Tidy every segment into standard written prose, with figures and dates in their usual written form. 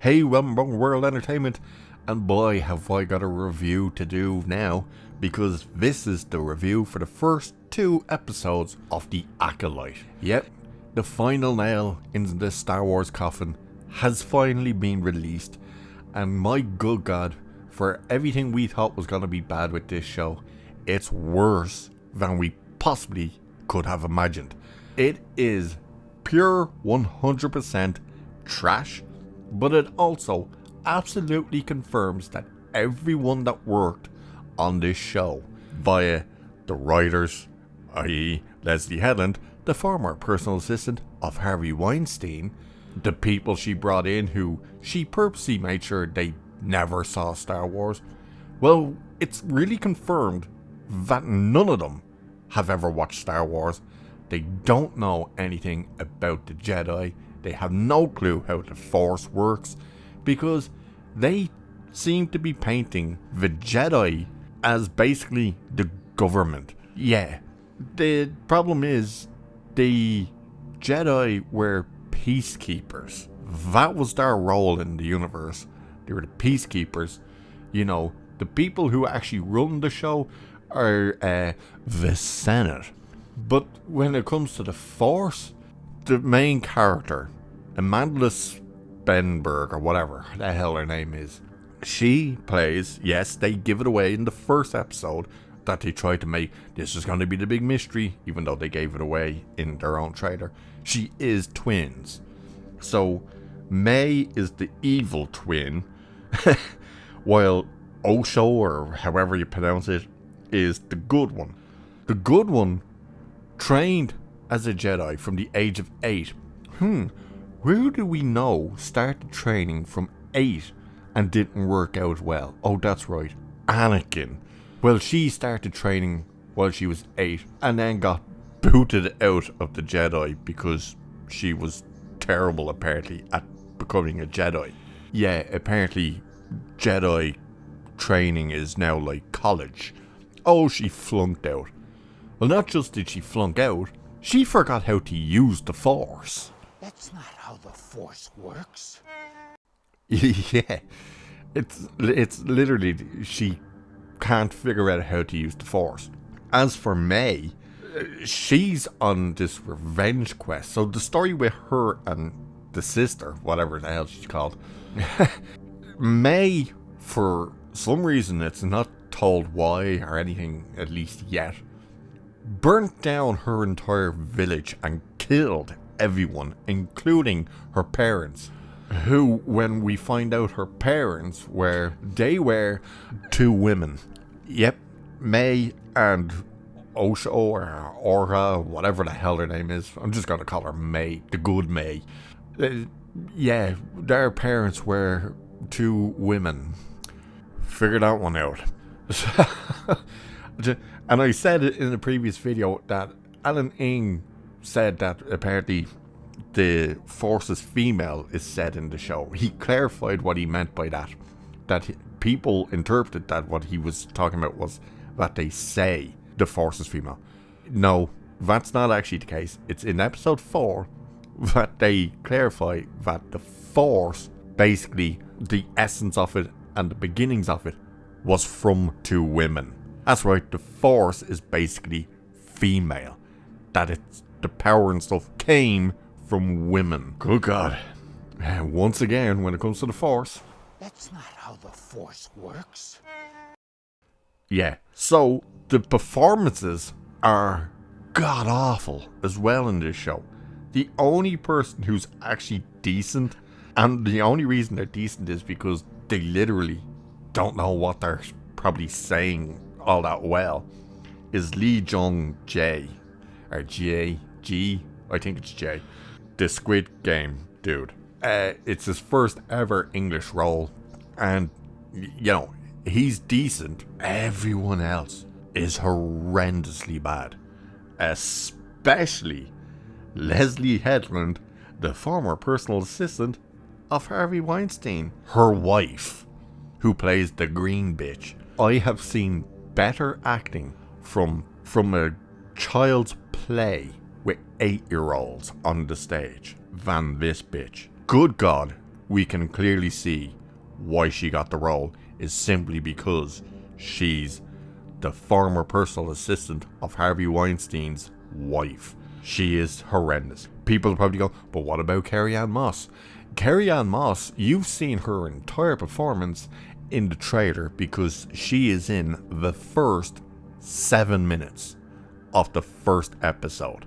Hey, welcome to World Entertainment, and boy have I got a review to do now, because this is the review for the first 2 episodes of The Acolyte. Yep, the final nail in the Star Wars coffin has finally been released, and my good god, for everything we thought was going to be bad with this show, it's worse than we possibly could have imagined. It is pure 100% trash, but it also absolutely confirms that everyone that worked on this show, via the writers, i.e. Leslie Headland, the former personal assistant of Harvey Weinstein, the people she brought in who she purposely made sure they never saw Star Wars, well, it's really confirmed that none of them have ever watched Star Wars. They don't know anything about the Jedi. They have no clue how the Force works, because they seem to be painting the Jedi as basically the government. Yeah, the problem is the Jedi were peacekeepers. That was their role in the universe. They were the peacekeepers. You know, the people who actually run the show are the Senate. But when it comes to the Force, the main character, Amanda Spenberg, or whatever the hell her name is, she plays, yes, they give it away in the first episode that they tried to make this is going to be the big mystery, even though they gave it away in their own trailer. She is twins. So May is the evil twin, while Osho, or however you pronounce it, is the good one. The good one trained as a Jedi from the age of 8. Who do we know started training from 8 and didn't work out well? Oh, that's right, Anakin. Well, she started training while she was 8 and then got booted out of the Jedi because she was terrible, apparently, at becoming a Jedi. Yeah, apparently Jedi training is now like college. Oh, she flunked out. Well, not just did she flunk out, she forgot how to use the Force. That's not how the Force works. Yeah, it's literally, she can't figure out how to use the Force. As for May, she's on this revenge quest. So the story with her and the sister, whatever the hell she's called, May, for some reason, it's not told why or anything, at least yet, burnt down her entire village and killed everyone, including her parents, who, when we find out her parents were 2 women. Yep, May and Osho, or Orha, whatever the hell her name is. I'm just gonna call her May, the good May. Yeah, their parents were 2 women. Figure that one out. And I said it in the previous video that Alan Ng said that apparently the Force's female is said in the show. He clarified what he meant by that. That people interpreted that what he was talking about was that they say the Force is female. No, that's not actually the case. It's in episode 4 that they clarify that the Force, basically the essence of it and the beginnings of it, was from 2 women. That's right, the Force is basically female. That it's the power and stuff came from women. Good God. And once again, when it comes to the Force, That's not how the Force works. yeah. So the performances are god awful as well in this show. The only person who's actually decent, and the only reason they're decent is because they literally don't know what they're probably saying all that well, is Lee Jung Jae, or G, I think it's J, the Squid Game dude. It's his first ever English role, and you know, he's decent. Everyone else is horrendously bad, especially Leslie Headland, the former personal assistant of Harvey Weinstein, her wife, who plays the green bitch. I have seen better acting from a child's play with 8-year-olds on the stage than this bitch. Good God, we can clearly see why she got the role is simply because she's the former personal assistant of Harvey Weinstein's wife. She is horrendous. People probably go, but what about Carrie-Anne Moss? Carrie-Anne Moss, you've seen her entire performance in the trailer because she is in the first 7 minutes of the first episode.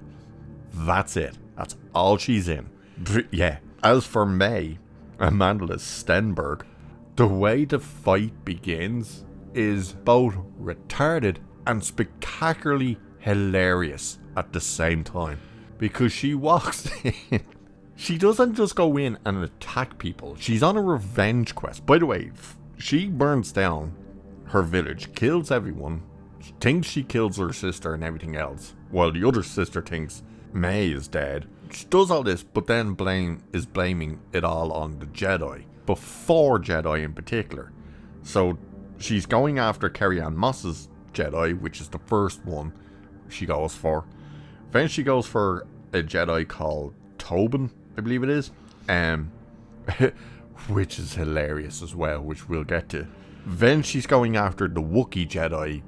That's it. That's all she's in. But yeah. As for May, Amanda Stenberg, the way the fight begins is both retarded and spectacularly hilarious at the same time. Because she walks in. She doesn't just go in and attack people. She's on a revenge quest. By the way, she burns down her village, kills everyone, thinks she kills her sister and everything else, while the other sister thinks May is dead. She does all this, but then blaming it all on the Jedi. But 4 Jedi in particular. So she's going after Carrie-Anne Moss's Jedi, which is the first one she goes for. Then she goes for a Jedi called Tobin, I believe it is. Which is hilarious as well, which we'll get to. Then she's going after the Wookiee Jedi,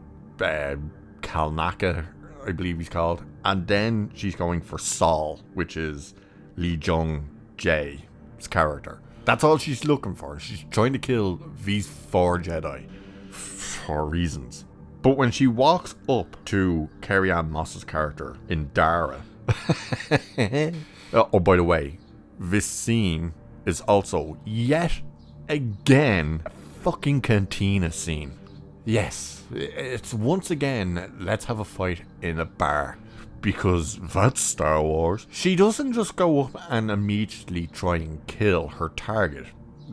Kalnaka, I believe he's called. And then she's going for Saul, which is Lee Jung Jae's character. That's all she's looking for. She's trying to kill these 4 Jedi for reasons. But when she walks up to Carrie-Anne Moss's character in Dara... oh, by the way, this scene is also, yet again, a fucking cantina scene. Yes, it's once again, let's have a fight in a bar. Because that's Star Wars. She doesn't just go up and immediately try and kill her target.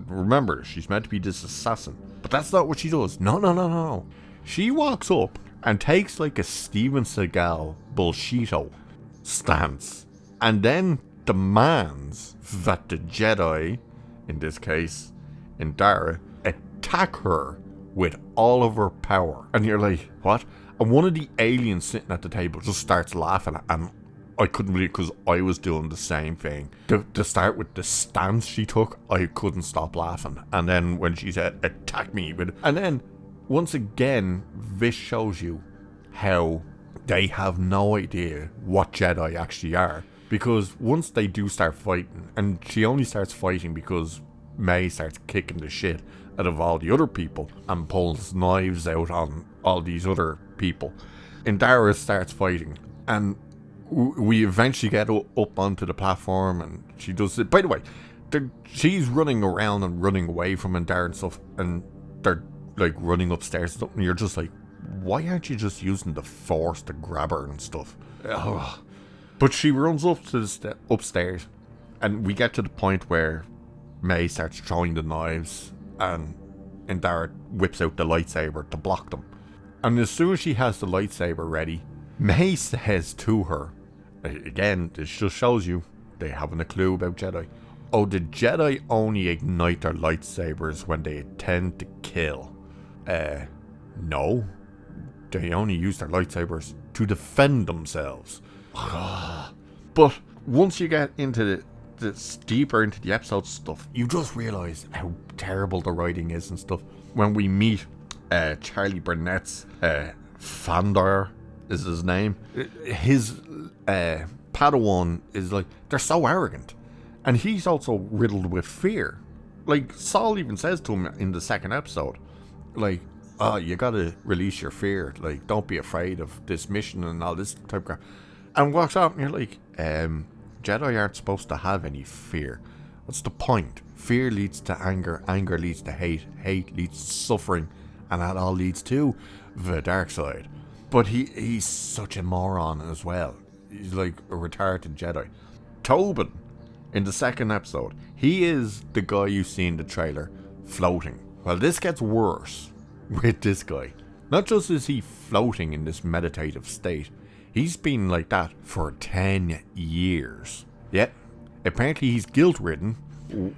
Remember, she's meant to be this assassin. But that's not what she does. No. She walks up and takes like a Steven Seagal bullshito stance. And then demands that the Jedi, in this case, in Dara, attack her with all of her power. And you're like, what? And one of the aliens sitting at the table just starts laughing, and I couldn't believe it because I was doing the same thing. To start with the stance she took, I couldn't stop laughing. And then when she said, attack me with... And then, once again, this shows you how they have no idea what Jedi actually are. Because once they do start fighting, and she only starts fighting because May starts kicking the shit out of all the other people and pulls knives out on all these other people. Indara starts fighting, and we eventually get up onto the platform, and she does it. By the way, she's running around and running away from Indara and stuff, and they're like running upstairs and stuff, and you're just like, why aren't you just using the Force to grab her and stuff? Ugh. But she runs up to the upstairs, and we get to the point where May starts throwing the knives, and Indara whips out the lightsaber to block them. And as soon as she has the lightsaber ready, May says to her, again, this just shows you they haven't a clue about Jedi. Oh, the Jedi only ignite their lightsabers when they intend to kill. No. They only use their lightsabers to defend themselves. But once you get into deeper into the episode stuff, you just realise how terrible the writing is and stuff. When we meet Charlie Burnett's Fandar is his name. His Padawan is like, they're so arrogant. And he's also riddled with fear. Like, Saul even says to him in the second episode, like, oh, you gotta release your fear. Like, don't be afraid of this mission and all this type of crap. And walks out and you're like, Jedi aren't supposed to have any fear. What's the point? Fear leads to anger, anger leads to hate, hate leads to suffering, and that all leads to the dark side. But he's such a moron as well. He's like a retarded Jedi. Tobin, in the second episode, he is the guy you see in the trailer floating. Well, this gets worse with this guy. Not just is he floating in this meditative state, he's been like that for 10 years. Yet, apparently he's guilt-ridden,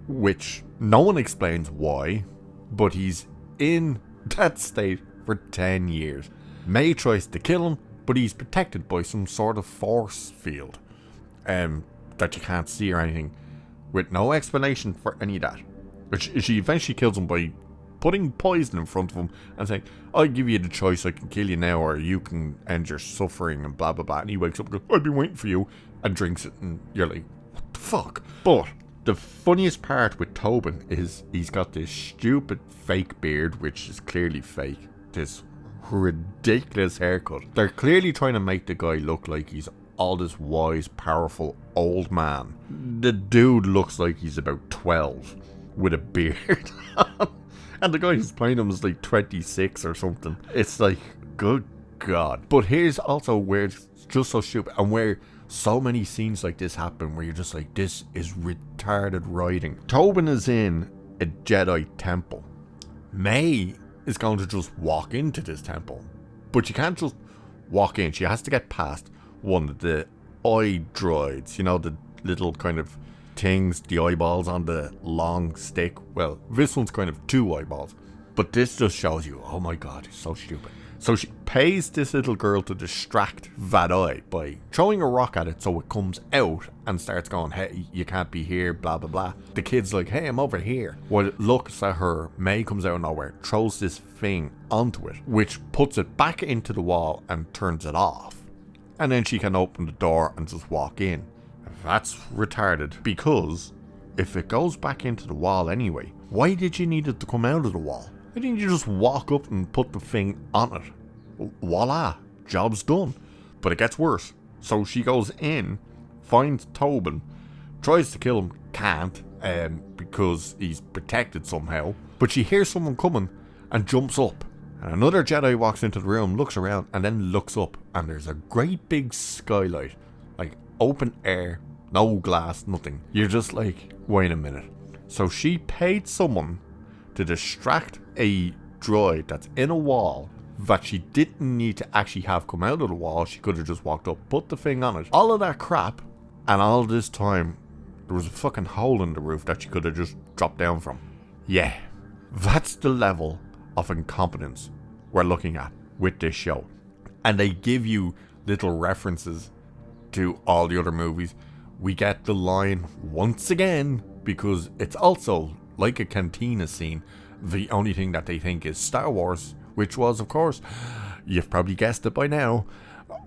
which no one explains why, but he's in that state for 10 years. May tries to kill him, but he's protected by some sort of force field that you can't see or anything, with no explanation for any of that. But she eventually kills him by putting poison in front of him and saying, I'll give you the choice, I can kill you now or you can end your suffering and blah blah blah. And he wakes up and goes, I've been waiting for you, and drinks it, and you're like, what the fuck? But the funniest part with Tobin is he's got this stupid fake beard, which is clearly fake, this ridiculous haircut. They're clearly trying to make the guy look like he's all this wise, powerful old man. The dude looks like he's about 12 with a beard. And the guy who's playing him is like 26 or something. It's like, good God. But here's also where it's just so stupid, and where so many scenes like this happen, where you're just like, this is retarded writing. Tobin is in a Jedi temple. May is going to just walk into this temple, but she can't just walk in. She has to get past one of the eye droids, you know, the little kind of things, the eyeballs on the long stick. Well, this one's kind of 2 eyeballs, but this just shows you, oh my God, it's so stupid. So she pays this little girl to distract that eye by throwing a rock at it so it comes out and starts going, hey, you can't be here, blah blah blah. The kid's like, hey, I'm over here. Well, it looks at her, May comes out of nowhere, throws this thing onto it, which puts it back into the wall and turns it off. And then she can open the door and just walk in. That's retarded, because if it goes back into the wall anyway, why did you need it to come out of the wall? Why didn't you just walk up and put the thing on it? Voila, job's done. But it gets worse. So she goes in, finds Tobin, tries to kill him, can't, because he's protected somehow. But she hears someone coming and jumps up. And another Jedi walks into the room, looks around, and then looks up, and there's a great big skylight, like open air, no glass, nothing. You're just like, wait a minute. So she paid someone to distract a droid that's in a wall that she didn't need to actually have come out of the wall. She could have just walked up, put the thing on it, all of that crap, and all this time there was a fucking hole in the roof that she could have just dropped down from. Yeah, that's the level of incompetence we're looking at with this show. And they give you little references to all the other movies. We get the line once again, because it's also like a cantina scene. The only thing that they think is Star Wars, which was, of course, you've probably guessed it by now,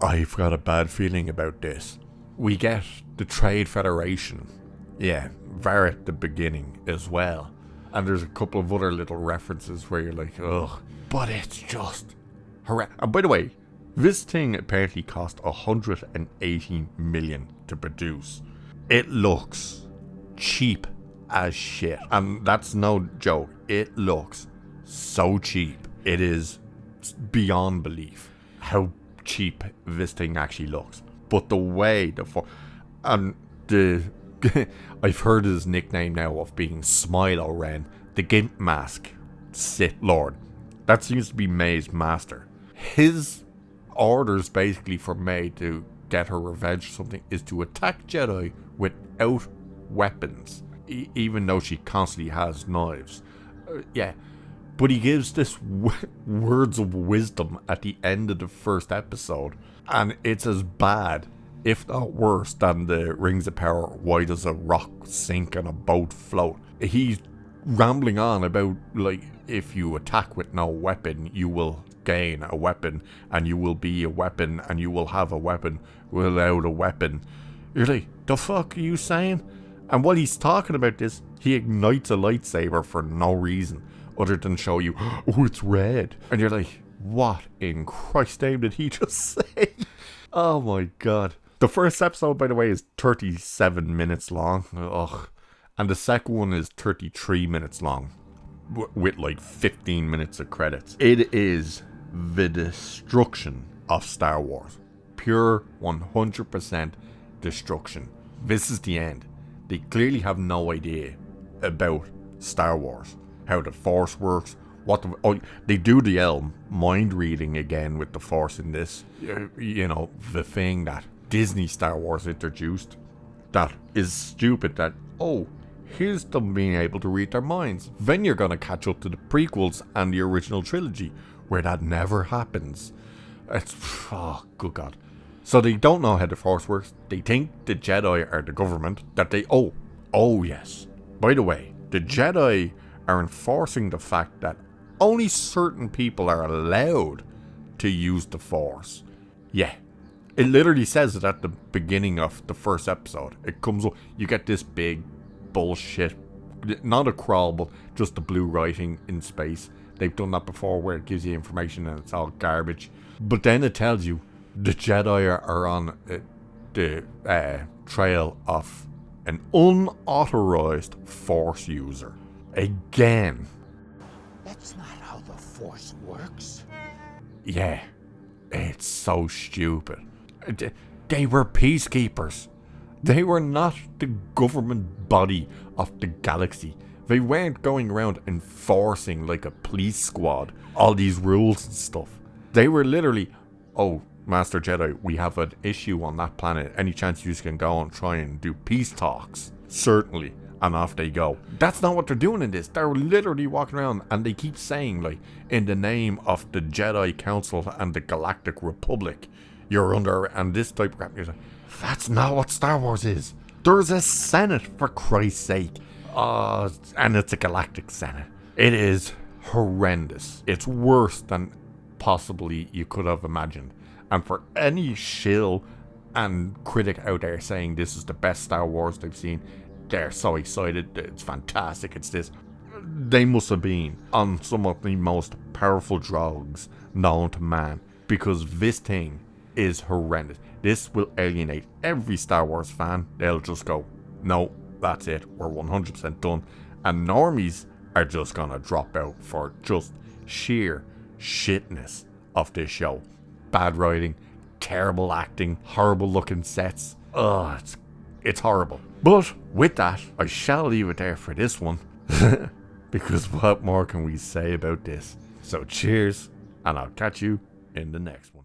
I've got a bad feeling about this. We get the Trade Federation. Yeah, there at the beginning as well. And there's a couple of other little references where you're like, ugh. But it's just horrendous. And by the way, this thing apparently cost 180 million to produce. It looks cheap as shit. And that's no joke. It looks so cheap. It is beyond belief how cheap this thing actually looks. But the way I've heard his nickname now of being Smilo Ren, the Gimp Mask Sith Lord. That seems to be May's master. His orders basically for May to get her revenge or something is to attack Jedi without weapons, even though she constantly has knives. Yeah, but he gives this words of wisdom at the end of the first episode, and it's as bad, if not worse, than the Rings of Power, why does a rock sink and a boat float? He's rambling on about, like, if you attack with no weapon, you will gain a weapon, and you will be a weapon, and you will have a weapon without a weapon. You're like, the fuck are you saying? And while he's talking about this, he ignites a lightsaber for no reason other than show you, oh, it's red. And you're like, what in Christ's name did he just say? Oh my God. The first episode, by the way, is 37 minutes long. Ugh. And the second one is 33 minutes long, with like 15 minutes of credits. It is the destruction of Star Wars. Pure 100% destruction. This is the end. They clearly have no idea about Star Wars, how the Force works. They do the mind reading again with the Force in this. You know, the thing that Disney Star Wars introduced that is stupid, that, oh, here's them being able to read their minds. Then you're going to catch up to the prequels and the original trilogy, where that never happens. It's, oh, good God. So they don't know how the Force works. They think the Jedi are the government, that they, oh yes. By the way, The Jedi are enforcing the fact that only certain people are allowed to use the Force. Yeah, it literally says it at the beginning of the first episode. It comes up, you get this big bullshit, not a crawl, but just the blue writing in space. They've done that before where it gives you information and it's all garbage. But then it tells you the Jedi are on the trail of an unauthorized Force user. Again. That's not how the Force works. Yeah, it's so stupid. They were peacekeepers. They were not the government body of the galaxy. They weren't going around enforcing like a police squad all these rules and stuff. They were literally, oh, Master Jedi, we have an issue on that planet. Any chance you can go and try and do peace talks? Certainly. And off they go. That's not what they're doing in this. They're literally walking around and they keep saying, like, in the name of the Jedi Council and the Galactic Republic, you're under, and this type of crap. You're like, that's not what Star Wars is. There's a Senate, for Christ's sake. And it's a Galactic Senate. It is horrendous. It's worse than possibly you could have imagined. And for any shill and critic out there saying this is the best Star Wars they've seen, they're so excited, it's fantastic, it's this. They must have been on some of the most powerful drugs known to man, because this thing is horrendous. This will alienate every Star Wars fan. They'll just go, no, that's it, we're 100% done. And normies are just gonna drop out for just sheer shitness of this show. Bad writing, terrible acting, horrible looking sets. It's horrible. But with that, I shall leave it there for this one. Because what more can we say about this? So cheers, and I'll catch you in the next one.